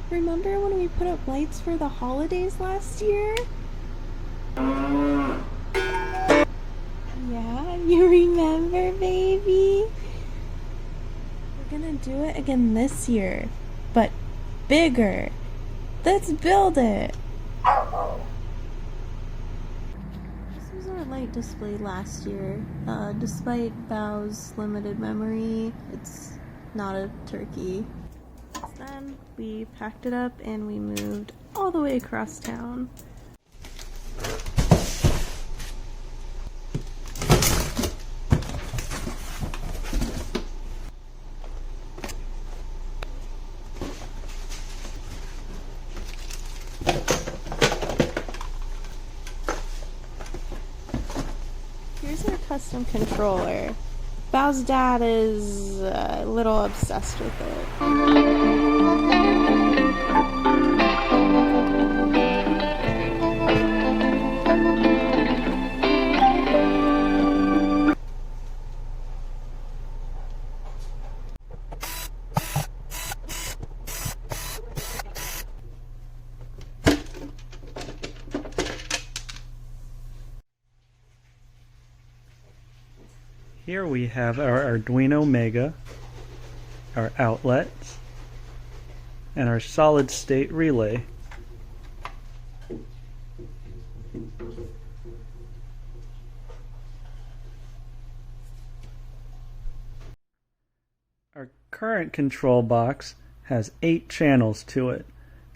Remember when we put up lights for the holidays last year? Yeah, you remember, baby? We're gonna do it again this year, but bigger. Let's build it! This was our light display last year. Despite Bao's limited memory, it's not a turkey. Then we packed it up and we moved all the way across town. Here's our custom controller. Bao's dad is a little obsessed with it. Here we have our Arduino Mega, our outlets, and our solid state relay. Our current control box has 8 channels to it.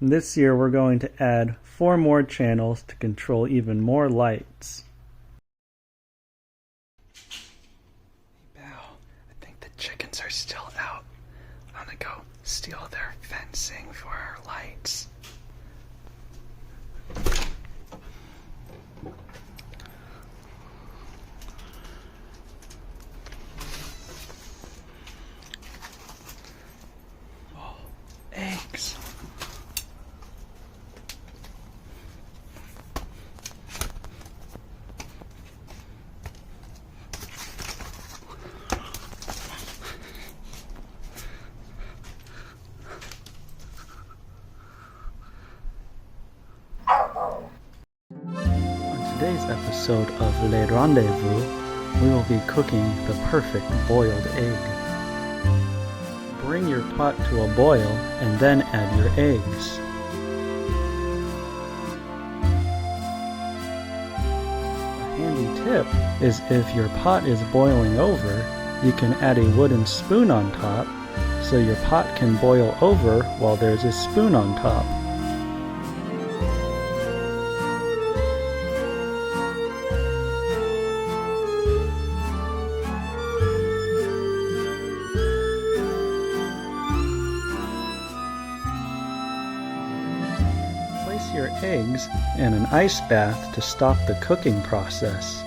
And this year we're going to add 4 more channels to control even more lights. Chickens are still out. I'm gonna go steal their fencing for our lights. Oh, eggs. On today's episode of Le Rendezvous, we will be cooking the perfect boiled egg. Bring your pot to a boil and then add your eggs. A handy tip is if your pot is boiling over, you can add a wooden spoon on top so your pot can boil over while there's a spoon on top. Place your eggs in an ice bath to stop the cooking process.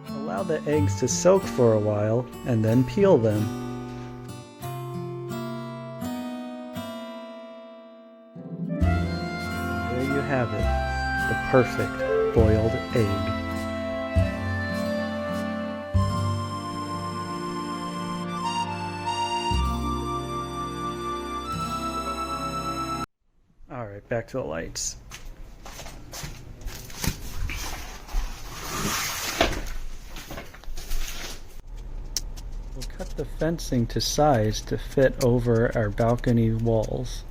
Allow the eggs to soak for a while and then peel them. There you have it, the perfect boiled egg. Alright, back to the lights. We'll cut the fencing to size to fit over our balcony walls.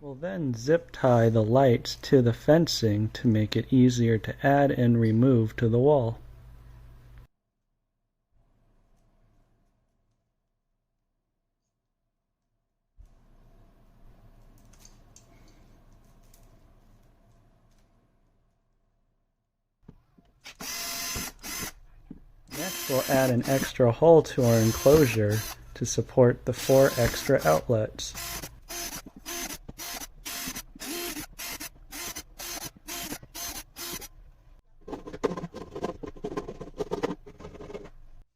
We'll then zip tie the lights to the fencing to make it easier to add and remove to the wall. Next, we'll add an extra hole to our enclosure to support the 4 extra outlets.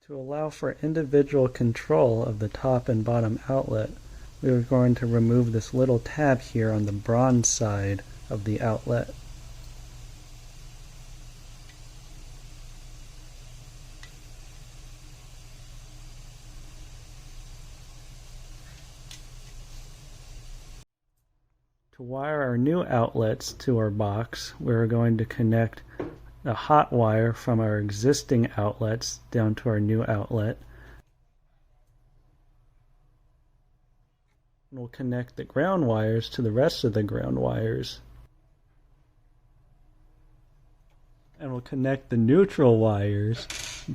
To allow Now for individual control of the top and bottom outlet, we are going to remove this little tab here on the bronze side of the outlet. To wire our new outlets to our box, we're going to connect a hot wire from our existing outlets down to our new outlet. We'll connect the ground wires to the rest of the ground wires. And we'll connect the neutral wires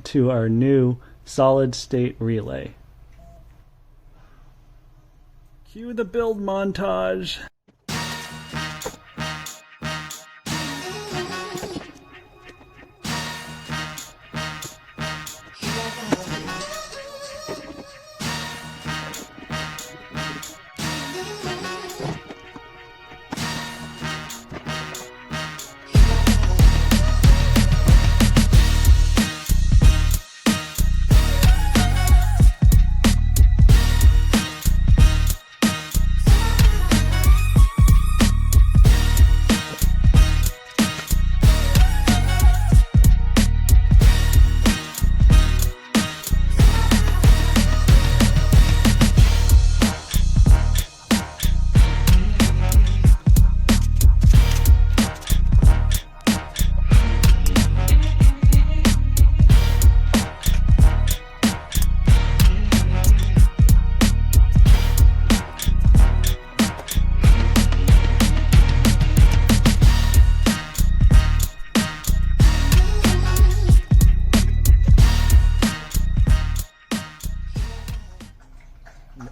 to our new solid state relay. Cue the build montage!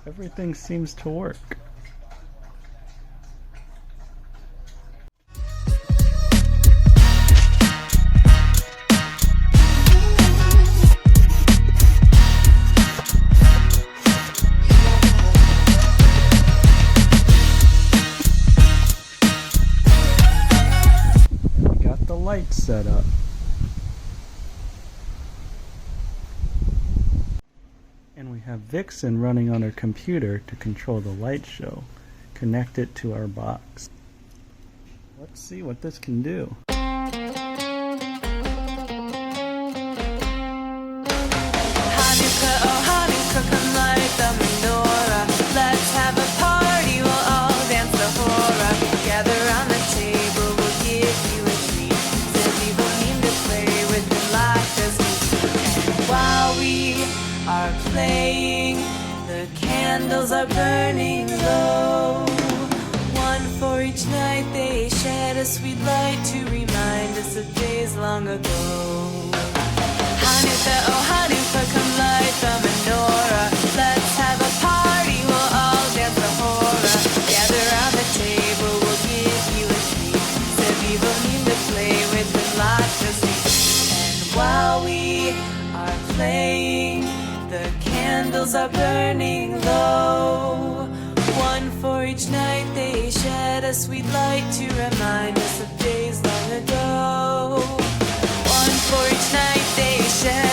Everything seems to work. And we got the lights set up. And we have Vixen running on our computer to control the light show. Connect it to our box. Let's see what this can do. Hanukkah, oh Hanukkah, come light the menorah. Let's have a party, we'll all dance the hora. Gather round the table, we'll give you a treat. Said people need to play with the light as we speak. And while we are playing, the candles are burning low. One for each night they shed a sweet light to remind us of days long ago. Hanukkah, oh Hanukkah, come light the menorah. Let's have a party, we'll all dance the hora. Gather round the table, we'll give you a treat. Said people need to play with the light as we speak. And while we are playing, the candles are burning low. One for each night they shed a sweet light to remind us of days long ago. One for each night they shed